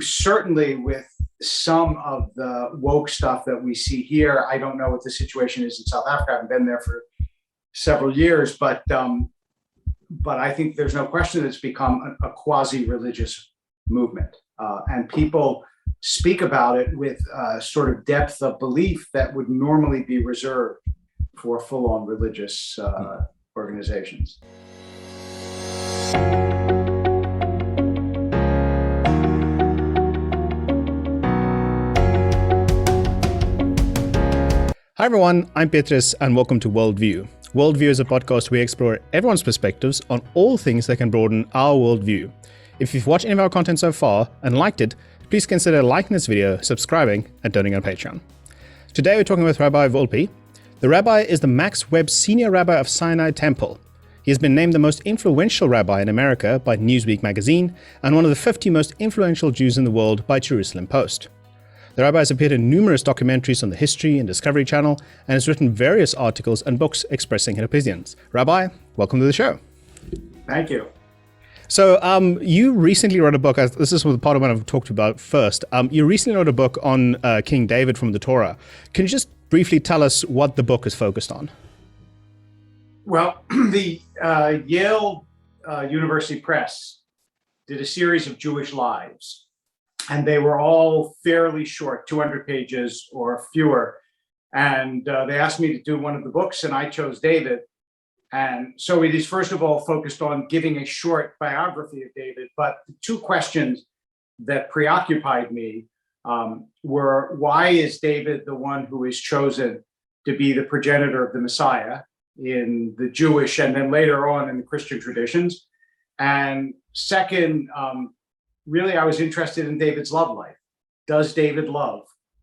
certainly with some of the woke stuff that we see here, I don't know what the situation is in South Africa. I haven't been there for several years, but I think there's no question that it's become a quasi-religious movement, and people speak about it with sort of depth of belief that would normally be reserved for full-on religious organizations. Hi everyone, I'm Petrus and welcome to WorldView. WorldView is a podcast where we explore everyone's perspectives on all things that can broaden our worldview. If you've watched any of our content so far and liked it, please consider liking this video, subscribing, and donating on Patreon. Today we're talking with Rabbi Wolpe. The rabbi is the Max Webb Senior Rabbi of Sinai Temple. He has been named the most influential rabbi in America by Newsweek Magazine and one of the 50 most influential Jews in the world by Jerusalem Post. The rabbi has appeared in numerous documentaries on the History and Discovery Channel and has written various articles and books expressing his opinions. Rabbi, welcome to the show. Thank you. So you recently wrote a book. This is the part of what I've talked about first. You recently wrote a book on King David from the Torah. Can you just briefly tell us what the book is focused on? Well, the Yale University Press did a series of Jewish lives, and they were all fairly short, 200 pages or fewer. And they asked me to do one of the books, and I chose David. And so it is, first of all, focused on giving a short biography of David. But the two questions that preoccupied me were, why is David the one who is chosen to be the progenitor of the Messiah in the Jewish and then later on in the Christian traditions? And second, really, I was interested in David's love life. Does David love?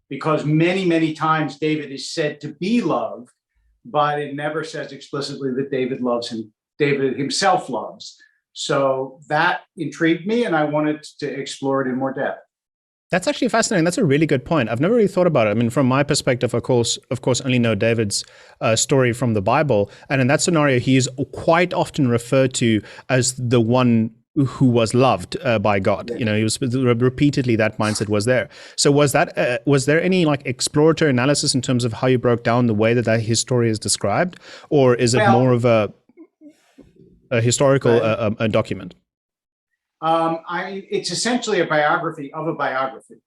Because many, many times David is said to be loved, but it never says explicitly that David loves him. David himself loves. So that intrigued me, and I wanted to explore it in more depth. That's actually fascinating. That's a really good point. I've never really thought about it. I mean, from my perspective, of course, only know David's story from the Bible. And in that scenario, he is quite often referred to as the one who was loved by God. You know, he was repeatedly, that mindset was there. So was there any like exploratory analysis in terms of how you broke down the way that his story is described, or is it more of a historical a document? It's essentially a biography of a biography,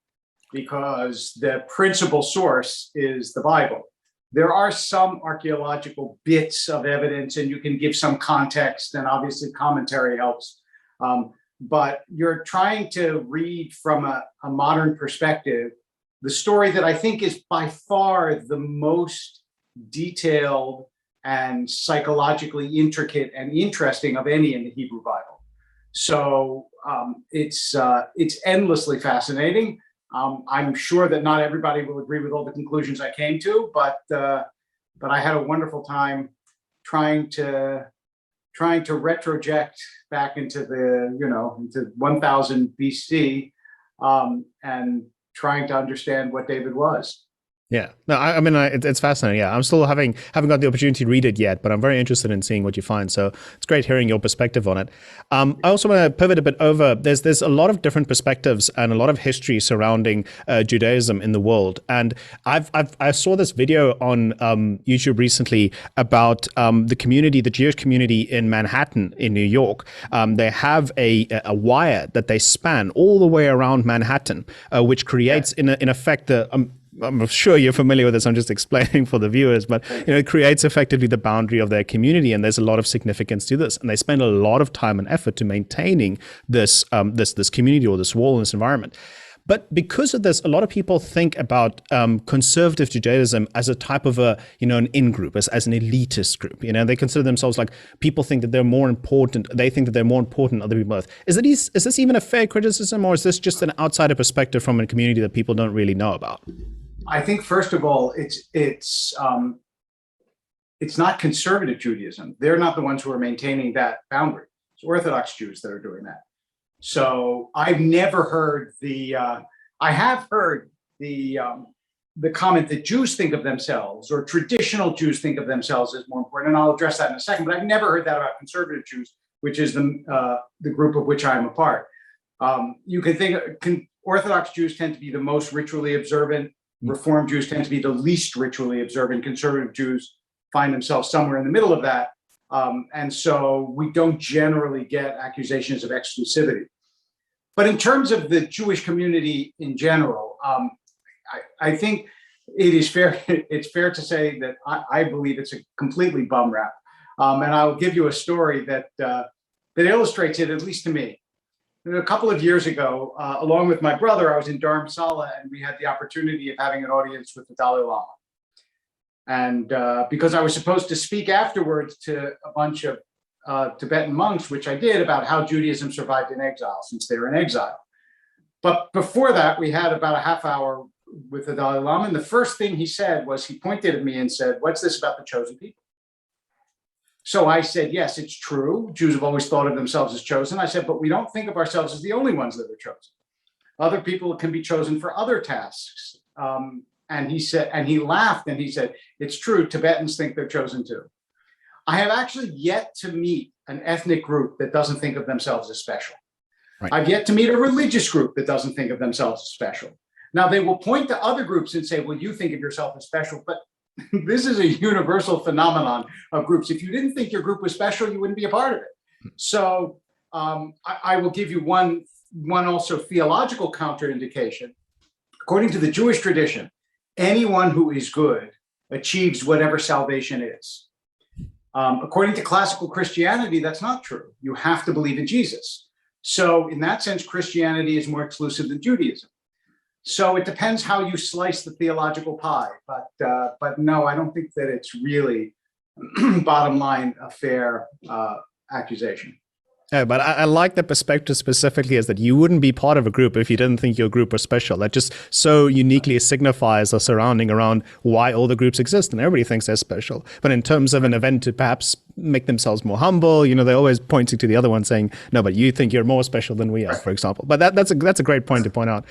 because the principal source is the Bible. There are some archaeological bits of evidence, and you can give some context, and obviously commentary helps. But you're trying to read from a modern perspective the story that I think is by far the most detailed and psychologically intricate and interesting of any in the Hebrew Bible. So it's endlessly fascinating. I'm sure that not everybody will agree with all the conclusions I came to, but I had a wonderful time trying to retroject back into into 1000 BC and trying to understand what David was. Yeah, no, I mean, it's fascinating. Yeah, I'm still haven't got the opportunity to read it yet, but I'm very interested in seeing what you find. So it's great hearing your perspective on it. I also want to pivot a bit over. There's a lot of different perspectives and a lot of history surrounding Judaism in the world. And I saw this video on YouTube recently about the Jewish community in Manhattan in New York. They have a wire that they span all the way around Manhattan, which creates in effect I'm sure you're familiar with this. I'm just explaining for the viewers, but it creates effectively the boundary of their community, and there's a lot of significance to this. And they spend a lot of time and effort to maintaining this this community or this wall in this environment. But because of this, a lot of people think about conservative Judaism as a type of an in-group, as an elitist group. They consider themselves like, people think that they're more important. They think that they're more important than other people on earth. Is this even a fair criticism, or is this just an outsider perspective from a community that people don't really know about? I think, first of all, it's not conservative Judaism. They're not the ones who are maintaining that boundary. It's Orthodox Jews that are doing that. So I've never heard I have heard the comment that Jews think of themselves, or traditional Jews think of themselves, as more important. And I'll address that in a second. But I've never heard that about conservative Jews, which is the group of which I'm a part. You can think Orthodox Jews tend to be the most ritually observant. Reform Jews tend to be the least ritually observant. Conservative Jews find themselves somewhere in the middle of that. And so we don't generally get accusations of exclusivity. But in terms of the Jewish community in general, I think it's fair to say that I believe it's a completely bum rap. And I'll give you a story that illustrates it, at least to me. A couple of years ago, along with my brother, I was in Dharamsala, and we had the opportunity of having an audience with the Dalai Lama. And because I was supposed to speak afterwards to a bunch of Tibetan monks, which I did, about how Judaism survived in exile, since they were in exile. But before that, we had about a half hour with the Dalai Lama. And the first thing he said was, he pointed at me and said, "What's this about the chosen people?" So I said, "Yes, it's true. Jews have always thought of themselves as chosen." I said, "But we don't think of ourselves as the only ones that are chosen. Other people can be chosen for other tasks." And he said, and he laughed and he said, "It's true. Tibetans think they're chosen too." I have actually yet to meet an ethnic group that doesn't think of themselves as special. Right. I've yet to meet a religious group that doesn't think of themselves as special. Now, they will point to other groups and say, "Well, you think of yourself as special," but this is a universal phenomenon of groups. If you didn't think your group was special, you wouldn't be a part of it. So I will give you one also theological counterindication. According to the Jewish tradition, anyone who is good achieves whatever salvation is. According to classical Christianity, that's not true. You have to believe in Jesus. So in that sense, Christianity is more exclusive than Judaism. So it depends how you slice the theological pie, but no, I don't think that it's really, bottom line, a fair accusation. Yeah, but I like the perspective specifically is that you wouldn't be part of a group if you didn't think your group was special. That just so uniquely signifies the surrounding around why all the groups exist, and everybody thinks they're special. But in terms of an event to perhaps make themselves more humble, they're always pointing to the other one saying, "No, but you think you're more special than we are," for example. But that's a great point to point out.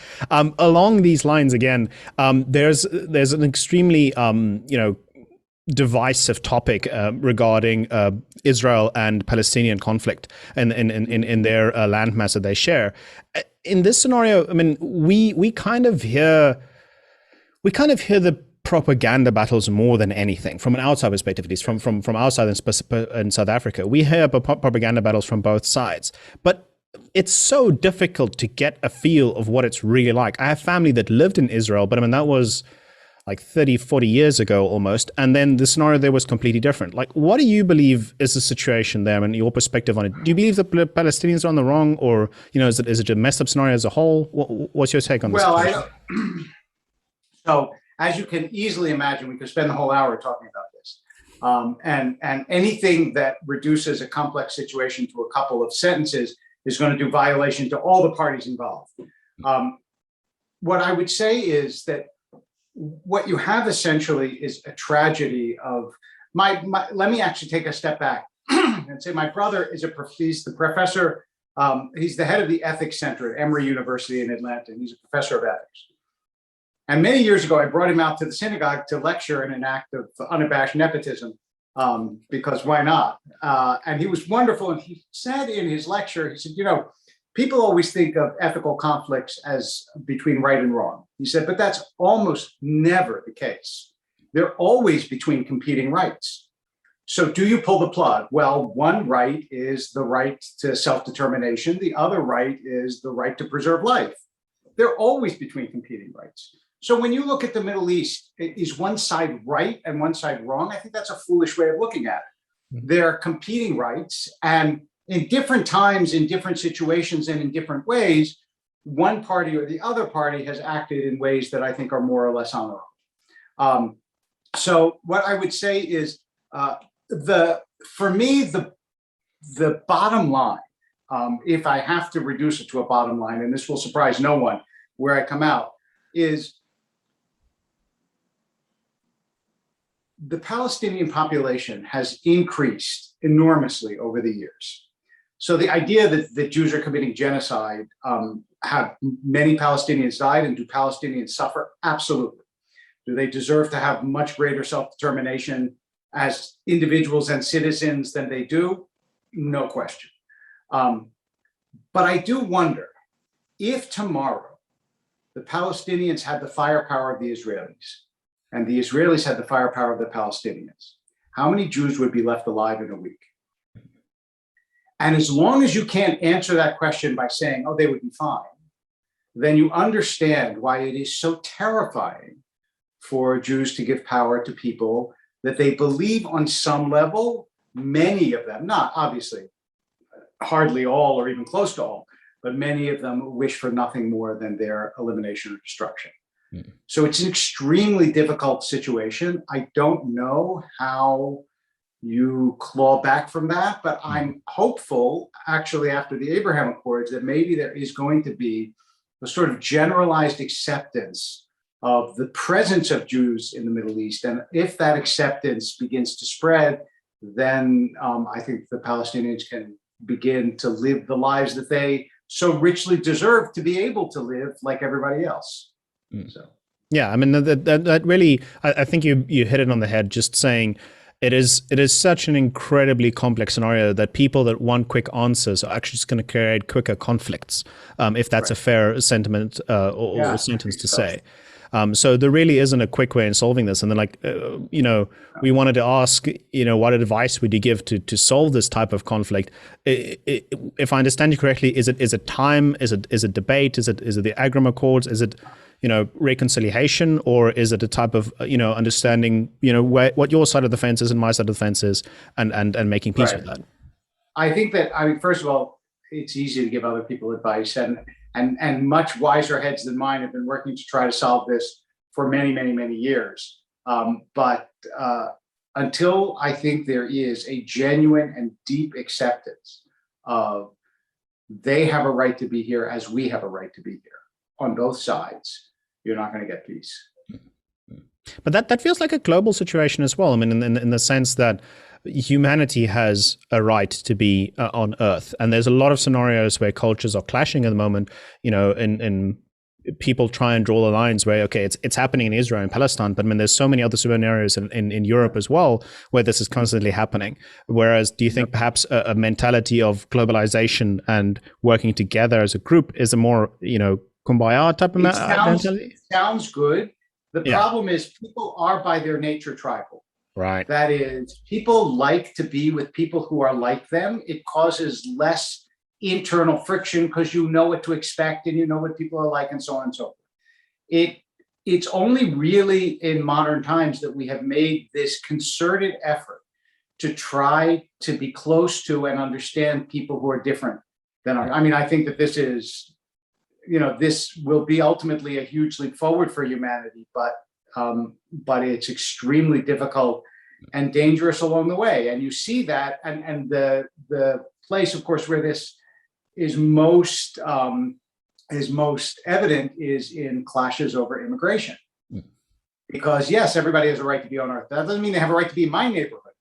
Along these lines, again, there's an extremely divisive topic regarding Israel and Palestinian conflict in their landmass that they share. In this scenario, I mean, we kind of hear the propaganda battles more than anything from an outside perspective, at least from outside in South Africa. We hear propaganda battles from both sides, but it's so difficult to get a feel of what it's really like. I have family that lived in Israel, but I mean, that was like 30, 40 years ago almost. And then the scenario there was completely different. Like, what do you believe is the situation there and your perspective on it? Do you believe the Palestinians are on the wrong, or, is it a messed up scenario as a whole? What's your take on this? Well, so as you can easily imagine, we could spend the whole hour talking about this. And anything that reduces a complex situation to a couple of sentences is going to do violation to all the parties involved. What I would say is that what you have essentially is a tragedy of let me actually take a step back and say my brother is he's the professor, he's the head of the ethics center at Emory University in Atlanta, and he's a professor of ethics. And many years ago, I brought him out to the synagogue to lecture in an act of unabashed nepotism, because why not? And he was wonderful. And he said in his lecture, he said, people always think of ethical conflicts as between right and wrong. He said, but that's almost never the case. They're always between competing rights. So do you pull the plug? Well, one right is the right to self-determination. The other right is the right to preserve life. They're always between competing rights. So when you look at the Middle East, is one side right and one side wrong? I think that's a foolish way of looking at it. They're competing rights, and in different times, in different situations, and in different ways, one party or the other party has acted in ways that I think are more or less honorable. So what I would say is, for me, the bottom line, if I have to reduce it to a bottom line, and this will surprise no one where I come out, is the Palestinian population has increased enormously over the years. So the idea that Jews are committing genocide, have many Palestinians died, and do Palestinians suffer? Absolutely. Do they deserve to have much greater self-determination as individuals and citizens than they do? No question. But I do wonder if tomorrow the Palestinians had the firepower of the Israelis, and the Israelis had the firepower of the Palestinians, how many Jews would be left alive in a week? And as long as you can't answer that question by saying, oh, they would be fine, then you understand why it is so terrifying for Jews to give power to people that they believe on some level, many of them, not obviously hardly all or even close to all, but many of them wish for nothing more than their elimination or destruction. Mm. So it's an extremely difficult situation. I don't know how you claw back from that, but I'm hopeful, actually, after the Abraham Accords, that maybe there is going to be a sort of generalized acceptance of the presence of Jews in the Middle East. And if that acceptance begins to spread, then I think the Palestinians can begin to live the lives that they so richly deserve to be able to live like everybody else. Mm. So, yeah, I mean, that really, I think you hit it on the head, just saying it is such an incredibly complex scenario that people that want quick answers are actually just going to create quicker conflicts, if that's right. A fair sentiment or sentence to say. So there really isn't a quick way in solving this. And then, we wanted to ask, what advice would you give to solve this type of conflict? If I understand you correctly, is it time? Is it debate? Is it the Abraham Accords? Is it reconciliation, or is it a type of understanding what your side of the fence is and my side of the fence is, and making peace with that? I think that, first of all, it's easy to give other people advice, and much wiser heads than mine have been working to try to solve this for many, many, many years. But until I think there is a genuine and deep acceptance of they have a right to be here as we have a right to be here on both sides, you're not going to get peace. But that feels like a global situation as well. I mean, in the sense that humanity has a right to be on Earth, and there's a lot of scenarios where cultures are clashing at the moment. In people try and draw the lines where, okay, it's happening in Israel and Palestine, but I mean, there's so many other scenarios in Europe as well where this is constantly happening. Whereas, do you think perhaps a mentality of globalization and working together as a group is a more kumbaya type of mentality? Sounds good. The problem is people are by their nature tribal. Right. That is, people like to be with people who are like them. It causes less internal friction because you know what to expect and you know what people are like and so on and so forth. It's only really in modern times that we have made this concerted effort to try to be close to and understand people who are different than us. I think that this is, this will be ultimately a huge leap forward for humanity, but it's extremely difficult and dangerous along the way. And you see that, and the place, of course, where this is most evident is in clashes over immigration. Because yes, everybody has a right to be on Earth. That doesn't mean they have a right to be in my neighborhood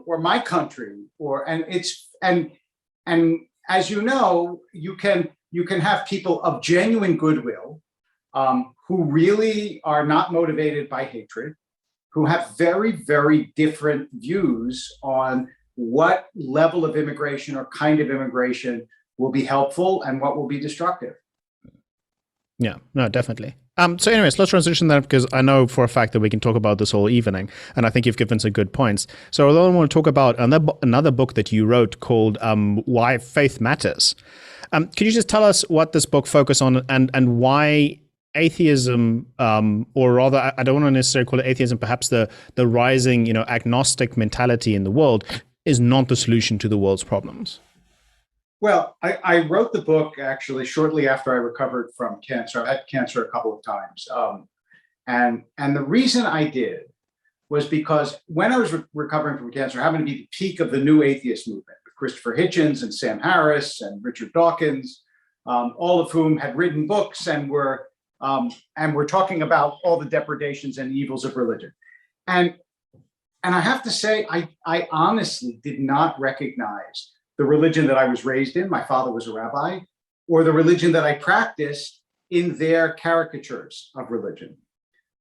or my country, and as you know, you can have people of genuine goodwill who really are not motivated by hatred, who have very, very different views on what level of immigration or kind of immigration will be helpful and what will be destructive. Yeah, no, definitely. So anyways, let's transition that, because I know for a fact that we can talk about this all evening, and I think you've given some good points. So although I want to talk about another book that you wrote called Why Faith Matters. Could you just tell us what this book focuses on and why atheism, or rather, I don't want to necessarily call it atheism, perhaps the rising, agnostic mentality in the world is not the solution to the world's problems? Well, I wrote the book actually shortly after I recovered from cancer. I had cancer a couple of times. And the reason I did was because when I was recovering from cancer, it happened to be the peak of the new atheist movement with Christopher Hitchens and Sam Harris and Richard Dawkins, all of whom had written books and were talking about all the depredations and evils of religion. And I have to say, I honestly did not recognize the religion that I was raised in. My father was a rabbi, or the religion that I practiced in their caricatures of religion.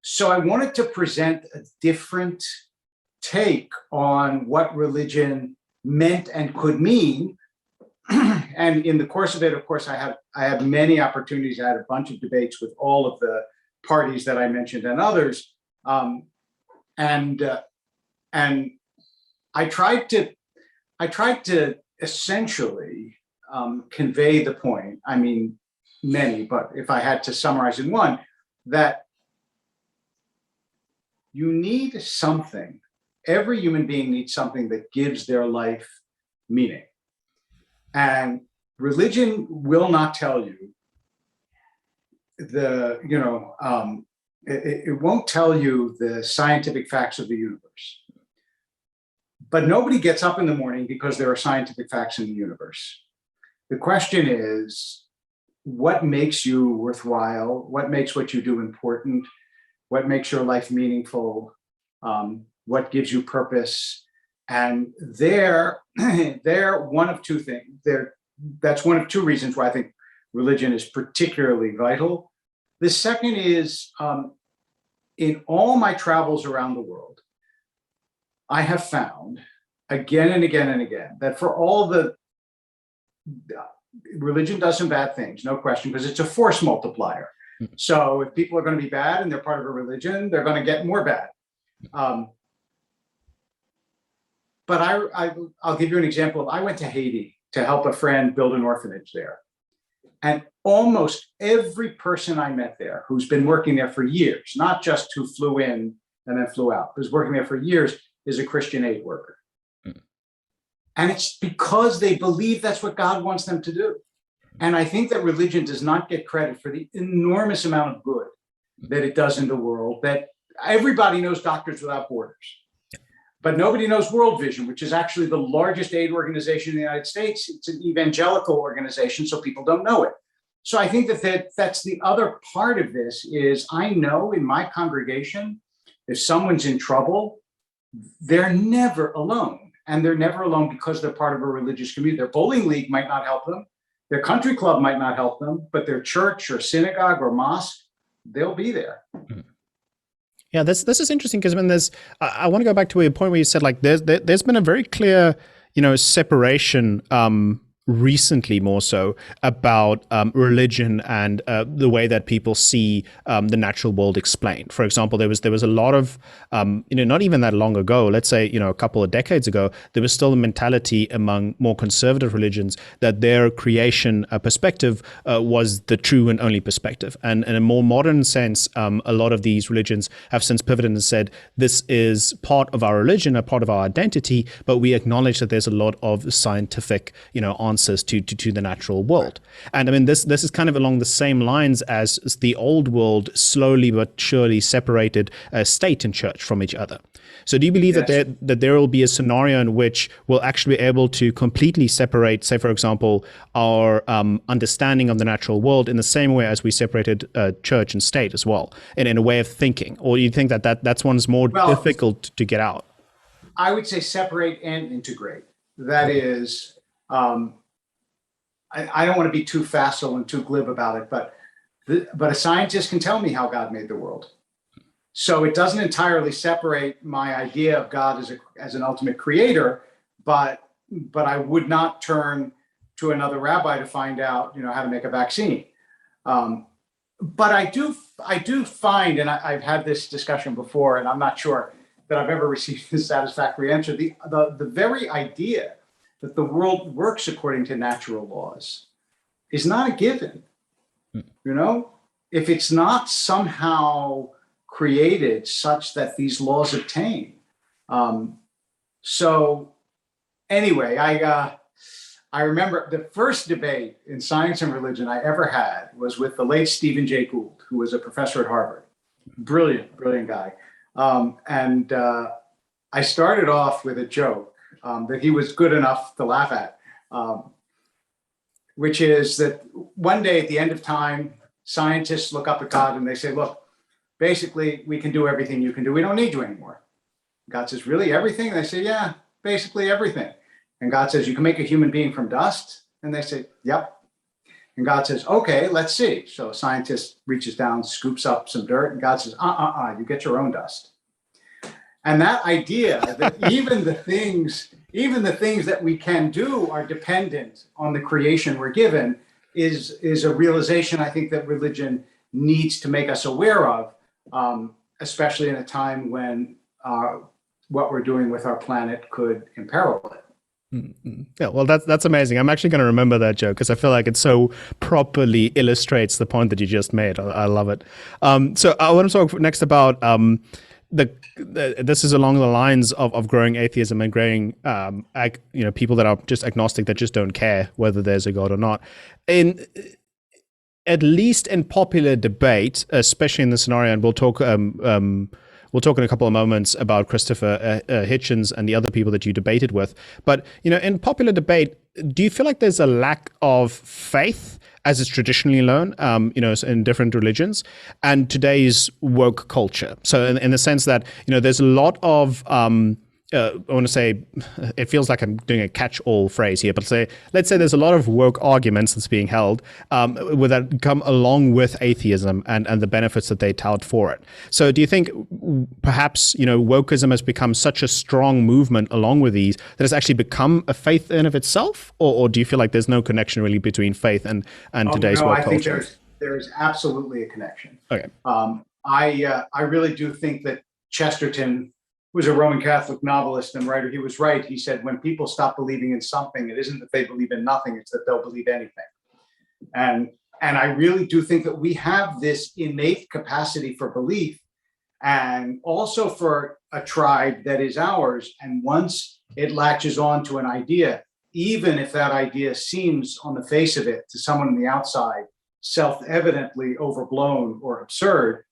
So I wanted to present a different take on what religion meant and could mean and in the course of it, of course, I had many opportunities. I had a bunch of debates with all of the parties that I mentioned and others, and I tried to essentially convey the point. I mean, many, but if I had to summarize in one, that you need something. Every human being needs something that gives their life meaning. And religion will not tell you it won't tell you the scientific facts of the universe. But nobody gets up in the morning because there are scientific facts in the universe. The question is, what makes you worthwhile? What makes what you do important? What makes your life meaningful? What gives you purpose? And they're one of two things. That's one of two reasons why I think religion is particularly vital. The second is, in all my travels around the world, I have found again and again and again that for all the religion does some bad things, no question, because it's a force multiplier. So if people are going to be bad and they're part of a religion, they're going to get more bad. But I'll give you an example. I went to Haiti to help a friend build an orphanage there. And almost every person I met there who's been working there for years, not just who flew in and then flew out, who's working there for years, is a Christian aid worker. And it's because they believe that's what God wants them to do. And I think that religion does not get credit for the enormous amount of good that it does in the world, that everybody knows Doctors Without Borders. But nobody knows WorldView, which is actually the largest aid organization in the United States. It's an evangelical organization, so people don't know it. So I think that's the other part of this is I know in my congregation, if someone's in trouble, they're never alone. And they're never alone because they're part of a religious community. Their bowling league might not help them. Their country club might not help them, but their church or synagogue or mosque, they'll be there. Yeah, this is interesting because I want to go back to your point where you said like there's been a very clear separation recently more so about religion and the way that people see the natural world explained. For example, there was a lot of not even that long ago, let's say a couple of decades ago, there was still a mentality among more conservative religions that their creation perspective was the true and only perspective. And in a more modern sense, a lot of these religions have since pivoted and said this is part of our religion, a part of our identity, but we acknowledge that there's a lot of scientific answers to the natural world. And I mean, this is kind of along the same lines as the old world slowly but surely separated state and church from each other. So do you believe that there will be a scenario in which we'll actually be able to completely separate, say, for example, our understanding of the natural world in the same way as we separated church and state as well, and in a way of thinking? Or do you think that's one's more difficult to get out? I would say separate and integrate. That is, I don't want to be too facile and too glib about it, but a scientist can tell me how God made the world. So it doesn't entirely separate my idea of God as an ultimate creator, but I would not turn to another rabbi to find out, how to make a vaccine. But I do find, and I've had this discussion before, and I'm not sure that I've ever received a satisfactory answer. The very idea that the world works according to natural laws is not a given. If it's not somehow created such that these laws obtain. So anyway, I remember the first debate in science and religion I ever had was with the late Stephen Jay Gould, who was a professor at Harvard. Brilliant guy. And I started off with a joke that he was good enough to laugh at, which is that one day at the end of time, scientists look up at God and they say, look, basically we can do everything you can do. We don't need you anymore. God says, really, everything? And they say, yeah, basically everything. And God says, you can make a human being from dust? And they say, yep. And God says, okay, let's see. So a scientist reaches down, scoops up some dirt, and God says, you get your own dust. And that idea that even even the things that we can do are dependent on the creation we're given is a realization I think that religion needs to make us aware of, especially in a time when what we're doing with our planet could imperil it. Yeah, well, that's amazing. I'm actually going to remember that joke because I feel like it so properly illustrates the point that you just made. I love it. So I want to talk next about this is along the lines of growing atheism and growing people that are just agnostic, that just don't care whether there's a God or not. At least in popular debate, especially in the scenario, and we'll talk in a couple of moments about Christopher Hitchens and the other people that you debated with. But, in popular debate, do you feel like there's a lack of faith as it's traditionally known, in different religions, and today's woke culture? So in the sense that, there's a lot of, I want to say, it feels like I'm doing a catch-all phrase here, but let's say there's a lot of woke arguments that's being held that come along with atheism and the benefits that they tout for it. So do you think perhaps, wokeism has become such a strong movement along with these that it's actually become a faith in of itself? Or do you feel like there's no connection really between faith and today's woke culture? I think there's absolutely a connection. Okay. I really do think that Chesterton was a Roman Catholic novelist and writer. He was right. He said, when people stop believing in something, it isn't that they believe in nothing, it's that they'll believe anything. And I really do think that we have this innate capacity for belief, and also for a tribe that is ours. And once it latches on to an idea, even if that idea seems on the face of it to someone on the outside self-evidently overblown or absurd,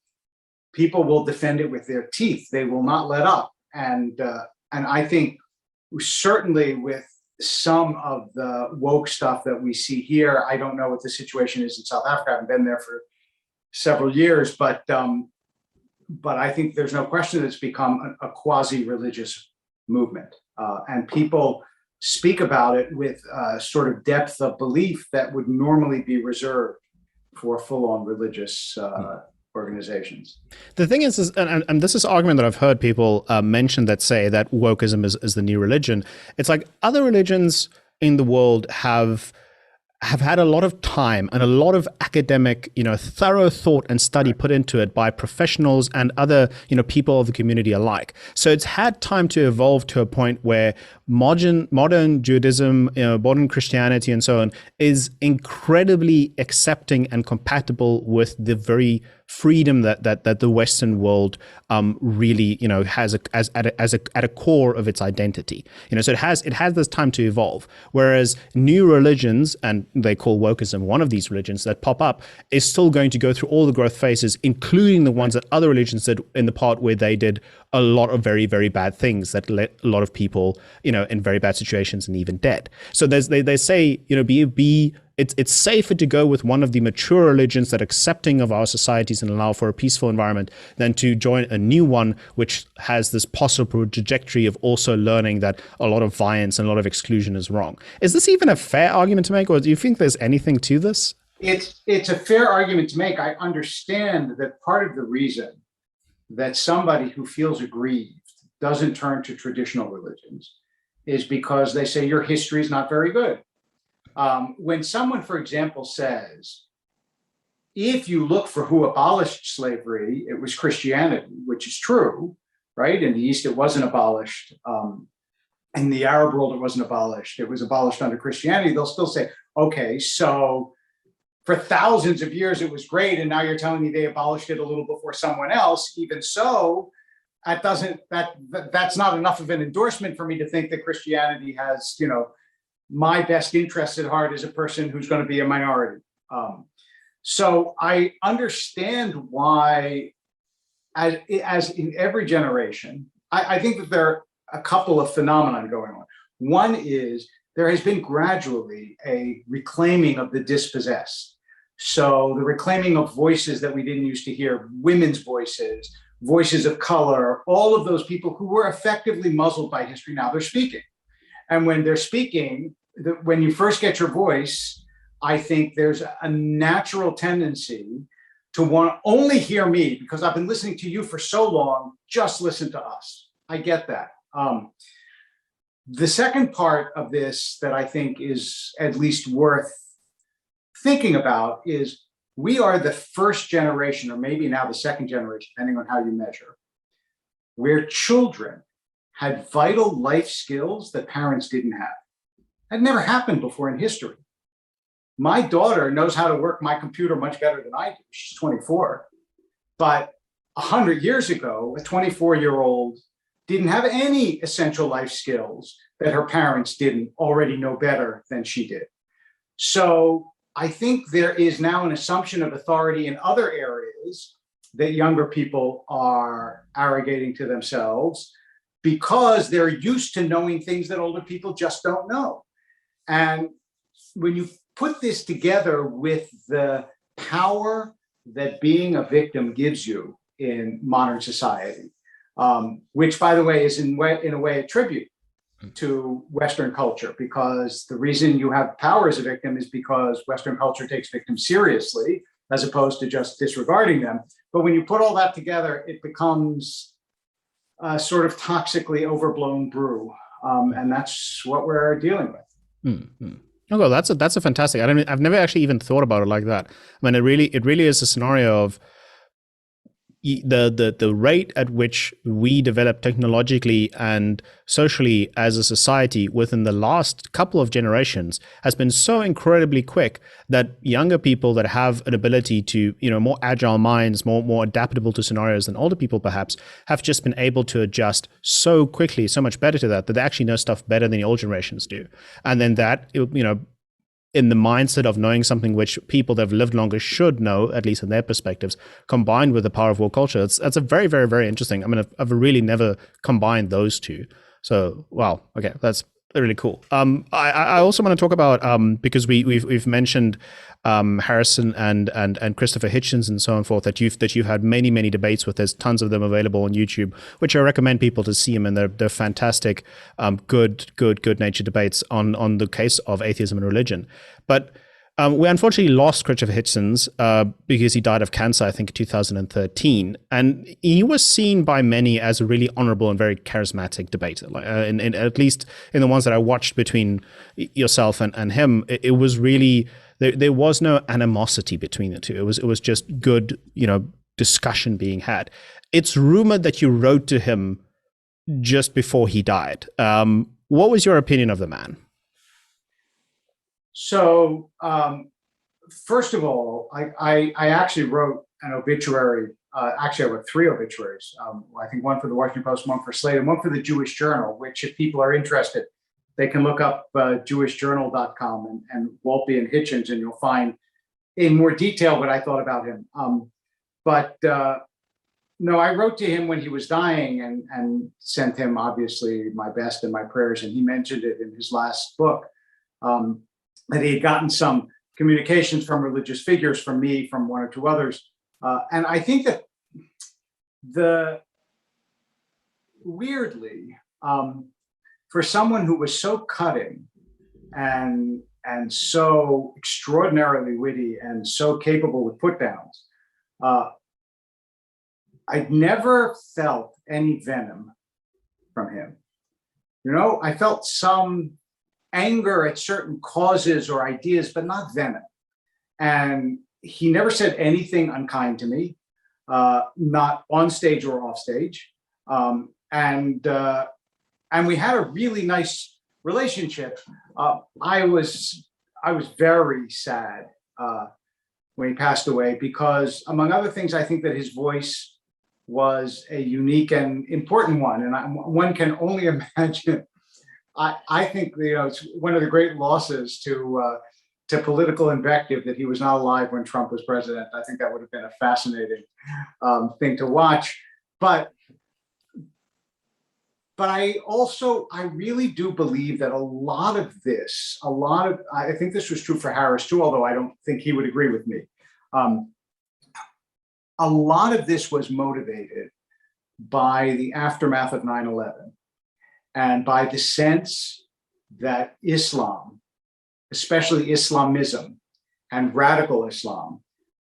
people will defend it with their teeth. They will not let up. And I think certainly with some of the woke stuff that we see here, I don't know what the situation is in South Africa. I haven't been there for several years, but I think there's no question that it's become a quasi-religious movement. And people speak about it with a sort of depth of belief that would normally be reserved for full-on religious organizations. The thing is and this is an argument that I've heard people mention that say that wokeism is the new religion. It's like other religions in the world have had a lot of time and a lot of academic, thorough thought and study put into it by professionals and other, people of the community alike. So it's had time to evolve to a point where modern Judaism, modern Christianity and so on is incredibly accepting and compatible with the very freedom that the Western world really has at a core of its identity. So it has this time to evolve. Whereas new religions, and they call wokeism one of these religions that pop up, is still going to go through all the growth phases, including the ones that other religions did in the part where they did a lot of very, very bad things that let a lot of people, in very bad situations and even dead. So they say, it's safer to go with one of the mature religions that are accepting of our societies and allow for a peaceful environment than to join a new one which has this possible trajectory of also learning that a lot of violence and a lot of exclusion is wrong. Is this even a fair argument to make, or do you think there's anything to this? It's a fair argument to make. I understand that part of the reason that somebody who feels aggrieved doesn't turn to traditional religions is because they say your history is not very good. When someone, for example, says, if you look for who abolished slavery, it was Christianity, which is true, right? In the East, it wasn't abolished. In the Arab world, it wasn't abolished. It was abolished under Christianity. They'll still say, okay, so for thousands of years, it was great. And now you're telling me they abolished it a little before someone else. Even so, that's not enough of an endorsement for me to think that Christianity has, my best interest at heart as a person who's going to be a minority. So I understand why, as in every generation, I think that there are a couple of phenomena going on. One is there has been gradually a reclaiming of the dispossessed. So the reclaiming of voices that we didn't used to hear, women's voices, voices of color, all of those people who were effectively muzzled by history, now they're speaking. And when they're speaking, when you first get your voice, I think there's a natural tendency to want to only hear me because I've been listening to you for so long, just listen to us. I get that. The second part of this that I think is at least worth thinking about is we are the first generation, or maybe now the second generation, depending on how you measure, where children had vital life skills that parents didn't have. That never happened before in history. My daughter knows how to work my computer much better than I do. She's 24. But 100 years ago, a 24-year-old didn't have any essential life skills that her parents didn't already know better than she did. So I think there is now an assumption of authority in other areas that younger people are arrogating to themselves because they're used to knowing things that older people just don't know. And when you put this together with the power that being a victim gives you in modern society, which, by the way, is in a way a tribute to Western culture, because the reason you have power as a victim is because Western culture takes victims seriously as opposed to just disregarding them. But when you put all that together, it becomes a sort of toxically overblown brew. And that's what we're dealing with. Mm-hmm. Oh, well, that's a fantastic. I've never actually even thought about it like that. I mean, it really is a scenario of the rate at which we develop technologically and socially as a society within the last couple of generations has been so incredibly quick that younger people that have an ability to, more agile minds, more adaptable to scenarios than older people perhaps, have just been able to adjust so quickly, so much better to that they actually know stuff better than the old generations do. And then that, in the mindset of knowing something which people that have lived longer should know, at least in their perspectives, combined with the power of world culture, that's a very, very, very interesting. I mean, I've really never combined those two. So, wow, okay, that's really cool. I also want to talk about because we've mentioned Harrison and Christopher Hitchens and so on and forth that you've had many debates with. There's tons of them available on YouTube, which I recommend people to see them, and they're fantastic, good natured debates on the case of atheism and religion. But we unfortunately lost Christopher Hitchens because he died of cancer, I think, in 2013. And he was seen by many as a really honorable and very charismatic debater. At least in the ones that I watched between yourself and him, it was really, there was no animosity between the two. It was just good, discussion being had. It's rumored that you wrote to him just before he died. What was your opinion of the man? So, first of all, I actually wrote an obituary. Actually, I wrote 3 obituaries. I think one for the Washington Post, one for Slate, and one for the Jewish Journal, which if people are interested, they can look up jewishjournal.com and Wolpe and Hitchens, and you'll find in more detail what I thought about him. No, I wrote to him when he was dying and sent him, obviously, my best and my prayers. And he mentioned it in his last book. That he had gotten some communications from religious figures, from me, from 1 or 2 others. And I think that weirdly, for someone who was so cutting and so extraordinarily witty and so capable with put downs, I'd never felt any venom from him. I felt some anger at certain causes or ideas, but not venom. And he never said anything unkind to me, not on stage or off stage. And we had a really nice relationship. I was very sad when he passed away because, among other things, I think that his voice was a unique and important one. And one can only imagine. I think it's one of the great losses to political invective that he was not alive when Trump was president. I think that would have been a fascinating thing to watch. But I really do believe that I think this was true for Harris too, although I don't think he would agree with me. A lot of this was motivated by the aftermath of 9/11. And by the sense that Islam, especially Islamism and radical Islam,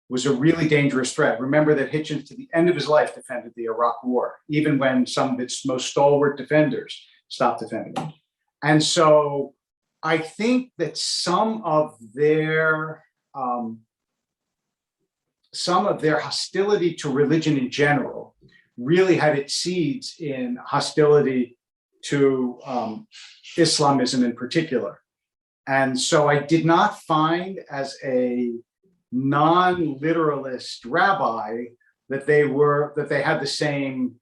was a really dangerous threat. Remember that Hitchens, to the end of his life, defended the Iraq War, even when some of its most stalwart defenders stopped defending it. And so I think that some of their hostility to religion in general really had its seeds in hostility to Islamism in particular. And so I did not find, as a non-literalist rabbi, that they had the same,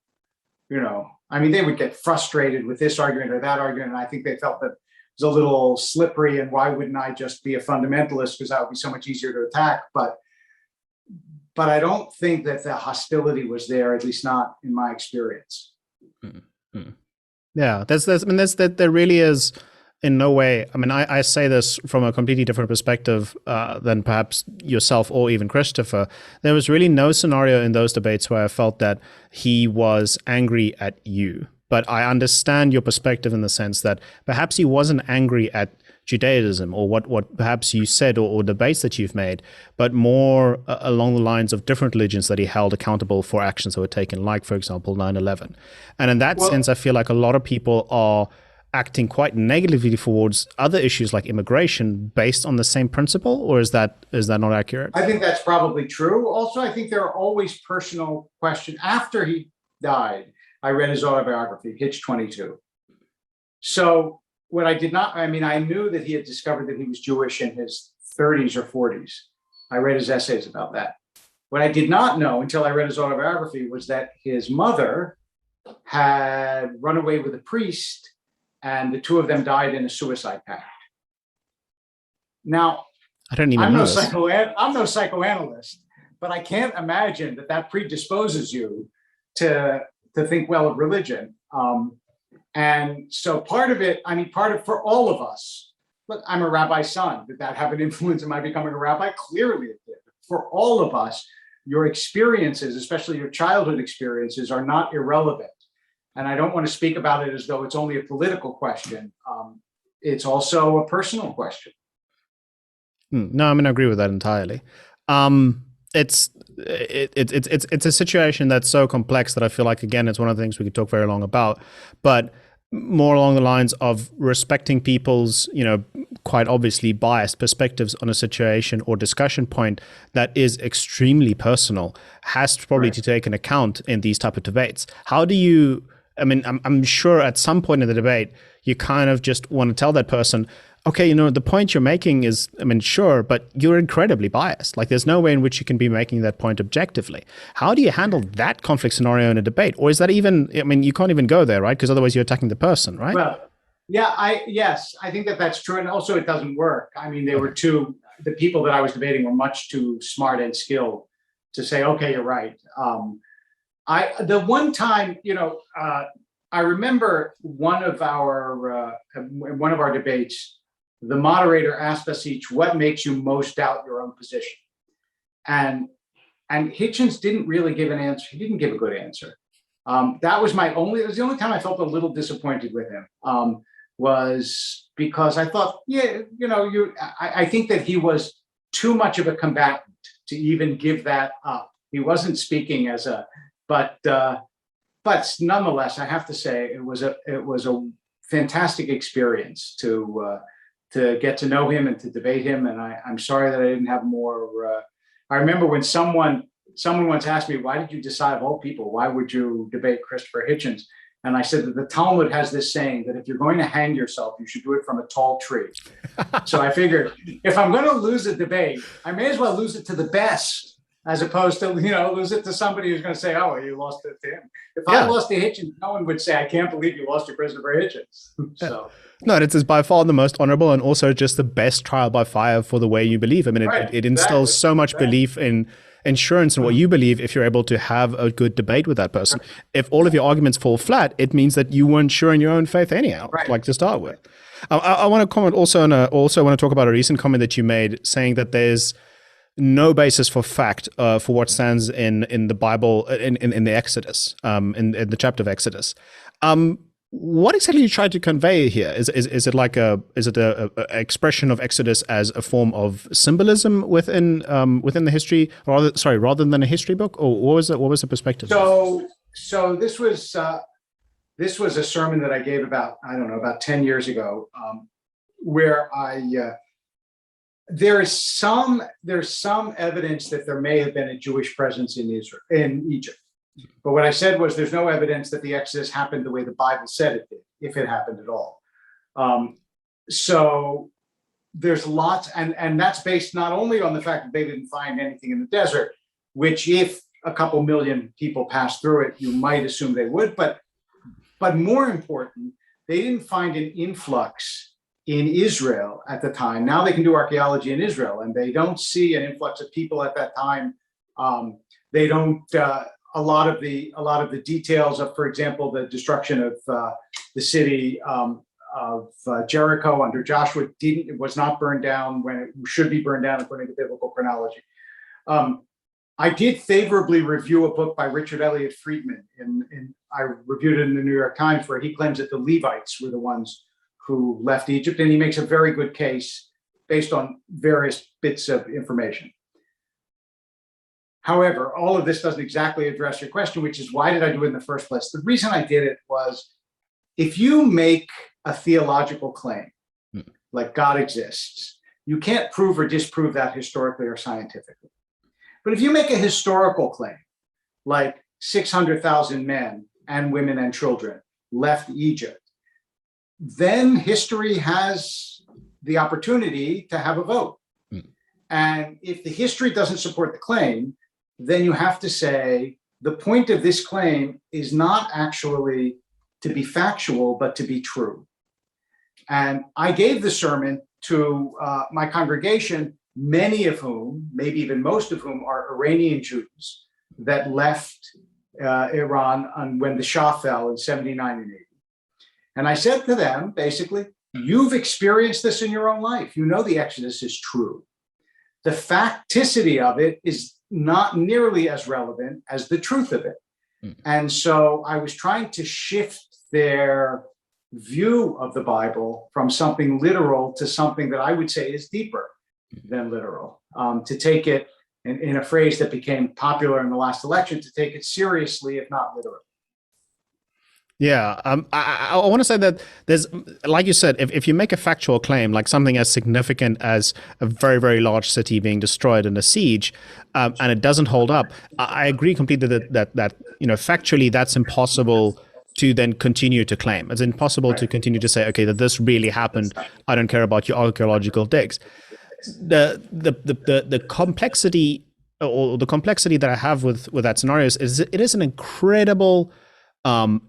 I mean, they would get frustrated with this argument or that argument. And I think they felt that it was a little slippery, and why wouldn't I just be a fundamentalist, because that would be so much easier to attack. But I don't think that the hostility was there, at least not in my experience. Mm-hmm. Yeah, there really is in no way. I mean, I say this from a completely different perspective than perhaps yourself or even Christopher. There was really no scenario in those debates where I felt that he was angry at you. But I understand your perspective in the sense that perhaps he wasn't angry at Judaism or what perhaps you said or debates that you've made, but more along the lines of different religions that he held accountable for actions that were taken, like, for example, 9/11. And in that sense, I feel like a lot of people are acting quite negatively towards other issues like immigration based on the same principle, or is that not accurate? I think that's probably true. Also, I think there are always personal questions. After he died, I read his autobiography, Hitch 22. So what I did not, I mean, I knew that he had discovered that he was Jewish in his 30s or 40s. I read his essays about that. What I did not know until I read his autobiography was that his mother had run away with a priest, and the two of them died in a suicide pact. Now, I don't even know this. I'm no psychoanalyst, but I can't imagine that predisposes you to think well of religion. And so part of for all of us, look, I'm a rabbi's son. Did that have an influence in my becoming a rabbi? Clearly it did. For all of us, your experiences, especially your childhood experiences, are not irrelevant. And I don't want to speak about it as though it's only a political question. It's also a personal question. No, I mean, I agree with that entirely. It's a situation that's so complex that I feel like, again, it's one of the things we could talk very long about, but more along the lines of respecting people's, quite obviously biased perspectives on a situation or discussion point that is extremely personal has probably to take an account in these type of debates. How do you, I mean, I'm sure at some point in the debate, you kind of just want to tell that person, okay, the point you're making is, I mean, sure, but you're incredibly biased. Like, there's no way in which you can be making that point objectively. How do you handle that conflict scenario in a debate? Or is that even, I mean, you can't even go there, right? Because otherwise you're attacking the person, right? Well, yeah, yes, I think that's true. And also it doesn't work. I mean, the people that I was debating were much too smart and skilled to say, okay, you're right. The one time, I remember one of our debates, the moderator asked us each, what makes you most doubt your own position? And Hitchens didn't really give an answer. He didn't give a good answer. It was the only time I felt a little disappointed with him, was because I thought, I think that he was too much of a combatant to even give that up. He wasn't speaking but nonetheless, I have to say it was a fantastic experience to get to know him and to debate him. And I'm sorry that I didn't have more. I remember when someone once asked me, why did you decide, of all people, why would you debate Christopher Hitchens? And I said that the Talmud has this saying that if you're going to hang yourself, you should do it from a tall tree. So I figured, if I'm going to lose a debate, I may as well lose it to the best, as opposed to, lose it to somebody who's going to say, oh, well, you lost it to him. If I lost to Hitchens, no one would say, I can't believe you lost to Christopher Hitchens. So. No, it's by far the most honorable and also just the best trial by fire for the way you believe. I mean, it instills so much belief in insurance in what you believe if you're able to have a good debate with that person. If all of your arguments fall flat, it means that you weren't sure in your own faith anyhow, like to start with. I want to comment also on also want to talk about a recent comment that you made saying that there's no basis for fact for what stands in the Bible, in the Exodus, in the chapter of Exodus. What exactly are you trying to convey here? Is it like a expression of Exodus as a form of symbolism within the history, rather than a history book, or what was the perspective? So this was this was a sermon that I gave about, I don't know, about 10 years ago, where there's some evidence that there may have been a Jewish presence in Egypt. But what I said was there's no evidence that the Exodus happened the way the Bible said it did, if it happened at all. So there's lots, and that's based not only on the fact that they didn't find anything in the desert, which if a couple million people passed through it, you might assume they would, but more important, they didn't find an influx in Israel at the time. Now they can do archaeology in Israel, and they don't see an influx of people at that time. They don't. A lot of the details of, for example, the destruction of the city of Jericho under Joshua was not burned down when it should be burned down according to biblical chronology. I did favorably review a book by Richard Elliott Friedman, I reviewed it in the New York Times, where he claims that the Levites were the ones who left Egypt, and he makes a very good case based on various bits of information. However, all of this doesn't exactly address your question, which is why did I do it in the first place? The reason I did it was, if you make a theological claim, like God exists, you can't prove or disprove that historically or scientifically. But if you make a historical claim, like 600,000 men and women and children left Egypt, then history has the opportunity to have a vote. And if the history doesn't support the claim, then you have to say the point of this claim is not actually to be factual, but to be true. And I gave the sermon to my congregation, many of whom, maybe even most of whom, are Iranian Jews that left Iran when the Shah fell in 79 and 80. And I said to them, basically, you've experienced this in your own life. You know the Exodus is true. The facticity of it is not nearly as relevant as the truth of it. And so I was trying to shift their view of the Bible from something literal to something that I would say is deeper than literal, to take it, in a phrase that became popular in the last election, to take it seriously, if not literally. Yeah, I want to say that there's, like you said, if you make a factual claim, like something as significant as a very, very large city being destroyed in a siege, and it doesn't hold up, I agree completely that factually that's impossible to then continue to claim. It's impossible to continue to say, okay, that this really happened. I don't care about your archaeological digs. The complexity, or the complexity that I have with that scenario is it is an incredible,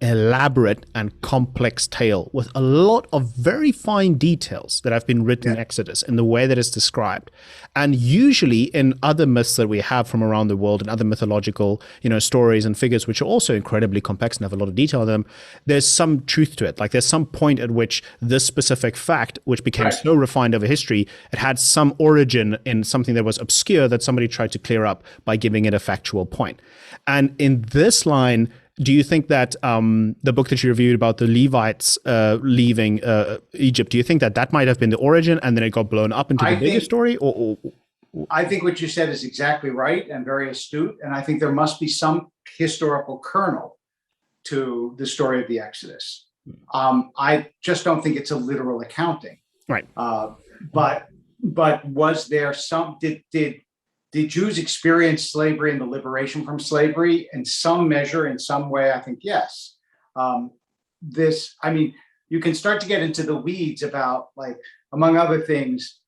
elaborate and complex tale with a lot of very fine details that have been written in Exodus in the way that it's described. And usually in other myths that we have from around the world and other mythological, stories and figures, which are also incredibly complex and have a lot of detail in them, there's some truth to it. Like there's some point at which this specific fact, which became so refined over history, it had some origin in something that was obscure that somebody tried to clear up by giving it a factual point. And in this line, do you think that the book that you reviewed about the Levites leaving Egypt, do you think that might have been the origin and then it got blown up into the bigger story? Or I think what you said is exactly right and very astute. And I think there must be some historical kernel to the story of the Exodus. I just don't think it's a literal accounting. Right. But was there some, did Jews experience slavery and the liberation from slavery in some measure, in some way? I think yes. You can start to get into the weeds about, like, among other things,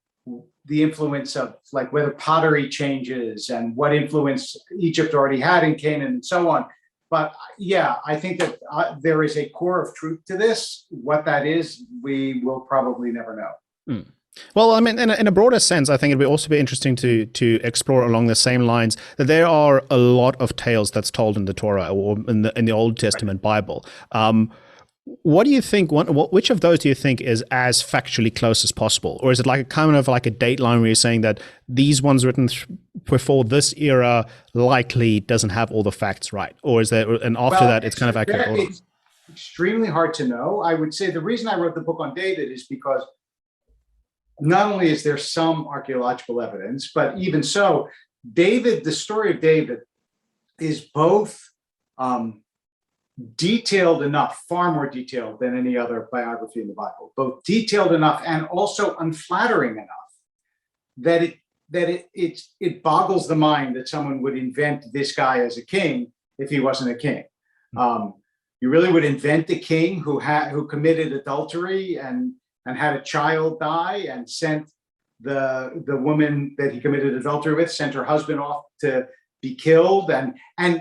the influence of, like, whether pottery changes and what influence Egypt already had in Canaan and so on. But yeah, I think that there is a core of truth to this. What that is, we will probably never know. Well, I mean, in a broader sense, I think it'd also be interesting to explore along the same lines that there are a lot of tales that's told in the Torah or in the Old Testament Bible. What do you think? Which of those do you think is as factually close as possible, or is it like a kind of like a dateline where you're saying that these ones written before this era likely doesn't have all the facts right, or is there, and after that it's kind of accurate? It's extremely hard to know. I would say the reason I wrote the book on David is because not only is there some archaeological evidence, but even so, the story of David is both detailed enough, far more detailed than any other biography in the Bible, both detailed enough and also unflattering enough that it boggles the mind that someone would invent this guy as a king if he wasn't a king. You really would invent a king who committed adultery and had a child die and sent the woman that he committed adultery with, sent her husband off to be killed, and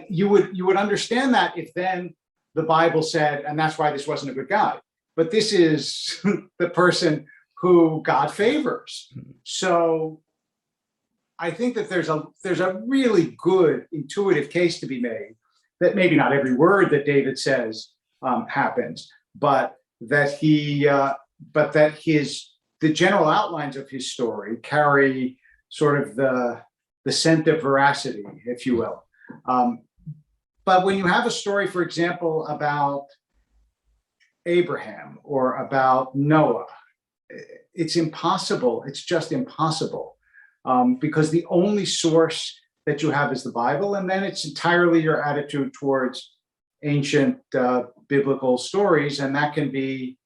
you would understand that if then the Bible said, and that's why this wasn't a good guy. But this is the person who God favors. So I think that there's a really good intuitive case to be made that maybe not every word that David says happens, but that the general outlines of his story carry sort of the scent of veracity, if you will. But when you have a story, for example, about Abraham or about Noah, it's impossible. It's just impossible, because the only source that you have is the Bible, and then it's entirely your attitude towards ancient biblical stories, and that can be,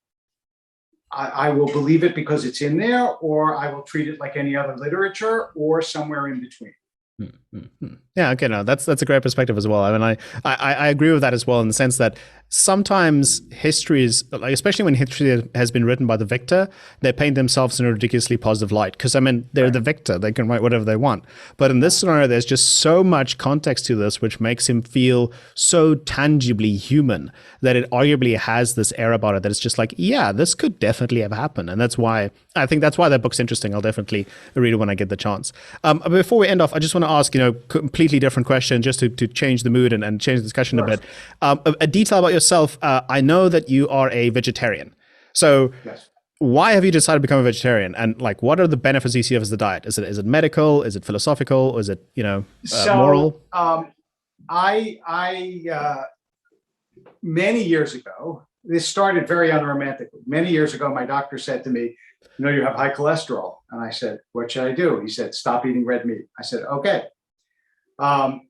I will believe it because it's in there, or I will treat it like any other literature, or somewhere in between. Yeah, okay, no, that's a great perspective as well. I mean, I agree with that as well, in the sense that sometimes history is, like, especially when history has been written by the victor, they paint themselves in a ridiculously positive light, because I mean, they're the victor, they can write whatever they want. But in this scenario, there's just so much context to this, which makes him feel so tangibly human that it arguably has this air about it that it's just like, yeah, this could definitely have happened. And that's why that book's interesting. I'll definitely read it when I get the chance. Before we end off, I just want to ask, completely different question, just to change the mood and change the discussion a bit. A detail about yourself. I know that you are a vegetarian. So yes. Why have you decided to become a vegetarian? And like, what are the benefits you see of the diet? Is it medical? Is it philosophical? Or is it, moral? I many years ago, this started very unromantically. Many years ago, my doctor said to me, you have high cholesterol. And I said, what should I do? He said, stop eating red meat. I said, okay. Then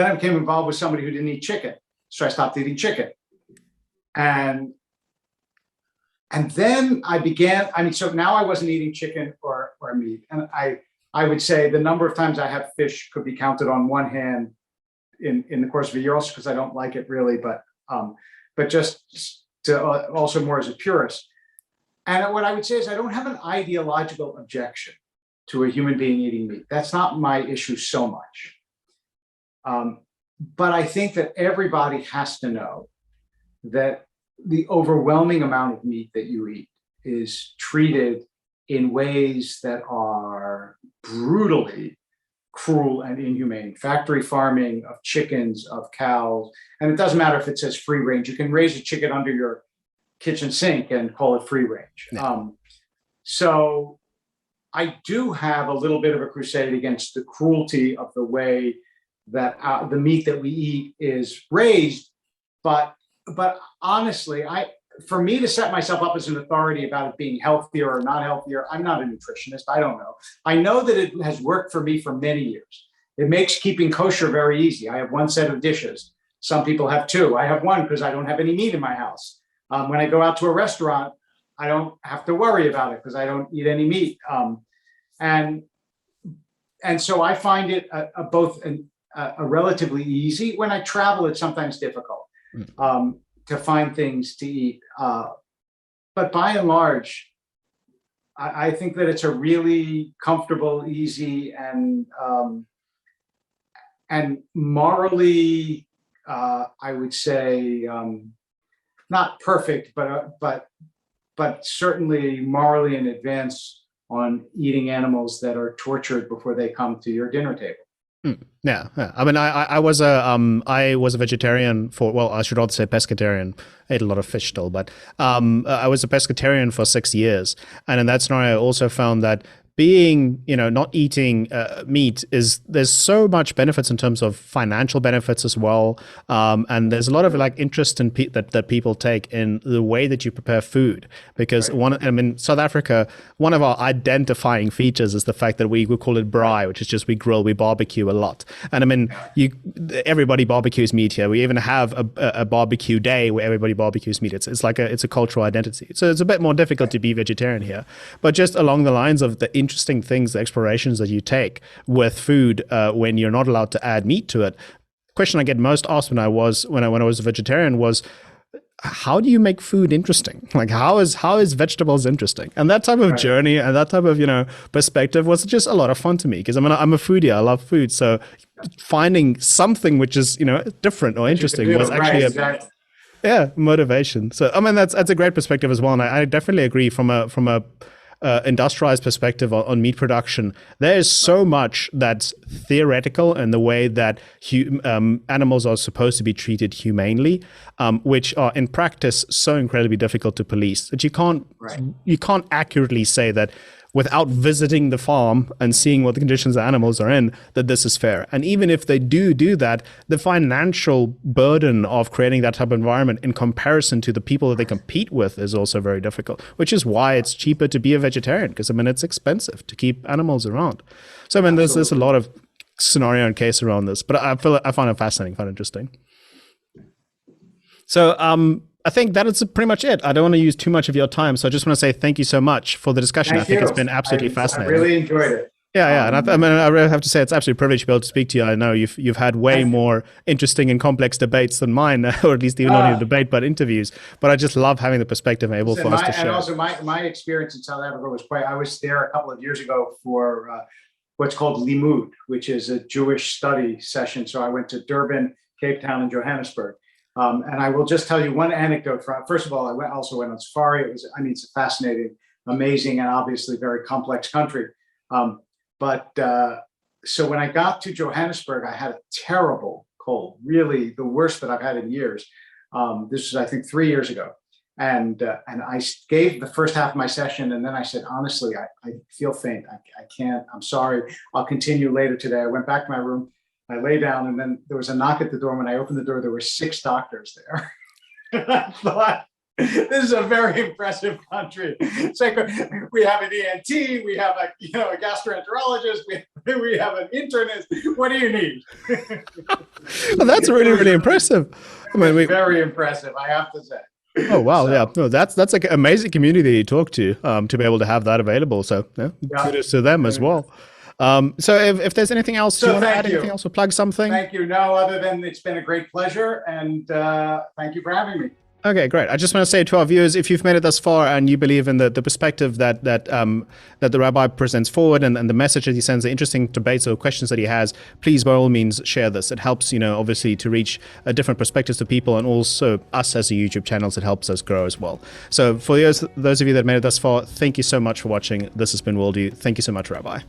I became involved with somebody who didn't eat chicken. So I stopped eating chicken. And then I began, so now I wasn't eating chicken or meat. And I would say the number of times I have fish could be counted on one hand in the course of a year, also because I don't like it really, but just to also more as a purist. And what I would say is I don't have an ideological objection to a human being eating meat. That's not my issue so much. But I think that everybody has to know that the overwhelming amount of meat that you eat is treated in ways that are brutally cruel and inhumane. Factory farming of chickens, of cows, and it doesn't matter if it says free range. You can raise a chicken under your kitchen sink and call it free range. Yeah. So I do have a little bit of a crusade against the cruelty of the way that the meat that we eat is raised, but honestly, for me to set myself up as an authority about it being healthier or not healthier, I'm not a nutritionist. I don't know. I know that it has worked for me for many years. It makes keeping kosher very easy. I have one set of dishes. Some people have two. I have one because I don't have any meat in my house. When I go out to a restaurant, I don't have to worry about it because I don't eat any meat. And so I find it both a relatively easy. When I travel, it's sometimes difficult to find things to eat. But by and large, I think that it's a really comfortable, easy, and morally, I would say, not perfect, but certainly morally in advance on eating animals that are tortured before they come to your dinner table. Yeah. I mean, I was a vegetarian I should also say pescatarian. I ate a lot of fish still, but I was a pescatarian for 6 years. And in that scenario, I also found that being, not eating meat there's so much benefits in terms of financial benefits as well. And there's a lot of like interest in that people take in the way that you prepare food, because South Africa, one of our identifying features is the fact that we call it braai, which is just we grill, we barbecue a lot. And everybody barbecues meat here. We even have a barbecue day where everybody barbecues meat. It's a cultural identity. So it's a bit more difficult to be vegetarian here, but just along the lines of the interesting things, the explorations that you take with food when you're not allowed to add meat to it. The question I get most asked when I was a vegetarian was, how do you make food interesting? Like how is vegetables interesting? And that type of journey and that type of perspective was just a lot of fun to me, because I'm a foodie. I love food, so finding something which is different or interesting was actually motivation. So that's a great perspective as well, and I definitely agree from a industrialized perspective on meat production. There is so much that's theoretical in the way that animals are supposed to be treated humanely, which are in practice so incredibly difficult to police that you can't accurately say that without visiting the farm and seeing what the conditions the animals are in, that this is fair. And even if they do that, the financial burden of creating that type of environment in comparison to the people that they compete with is also very difficult, which is why it's cheaper to be a vegetarian, because it's expensive to keep animals around. So there's a lot of scenario and case around this, but I find it fascinating, find it interesting. So I think that is pretty much it. I don't want to use too much of your time, so I just want to say thank you so much for the discussion. I think it's been absolutely fascinating. I really enjoyed it. Yeah. And I really have to say it's absolutely a privilege to be able to speak to you. I know you've had way more interesting and complex debates than mine, or at least even not even debate, but interviews. But I just love having the perspective and able for us to share. And also my experience in South Africa was I was there a couple of years ago for what's called Limud, which is a Jewish study session. So I went to Durban, Cape Town, and Johannesburg. And I will just tell you one anecdote. First of all, I also went on safari. It's a fascinating, amazing, and obviously very complex country. So when I got to Johannesburg, I had a terrible cold, really the worst that I've had in years. This was, I think, 3 years ago. And I gave the first half of my session, and then I said, honestly, I feel faint. I can't. I'm sorry. I'll continue later today. I went back to my room. I lay down, and then there was a knock at the door. When I opened the door, there were 6 doctors there. I thought, this is a very impressive country. It's like we have an ENT, we have a gastroenterologist, we have an internist. What do you need? Well, that's really, really impressive. Very impressive, I have to say. Oh wow, yeah. No, that's like an amazing community you talk to be able to have that available. So kudos to them as well. So if there's anything else, do you want to add anything else or plug something? Thank you. No, other than it's been a great pleasure, and thank you for having me. Okay, great. I just want to say to our viewers, if you've made it thus far and you believe in the perspective that the rabbi presents forward and the message that he sends, the interesting debates or questions that he has, please by all means share this. It helps, obviously to reach different perspectives to people, and also us as a YouTube channel, it helps us grow as well. So for those of you that made it thus far, thank you so much for watching. This has been WorldView. Thank you so much, Rabbi.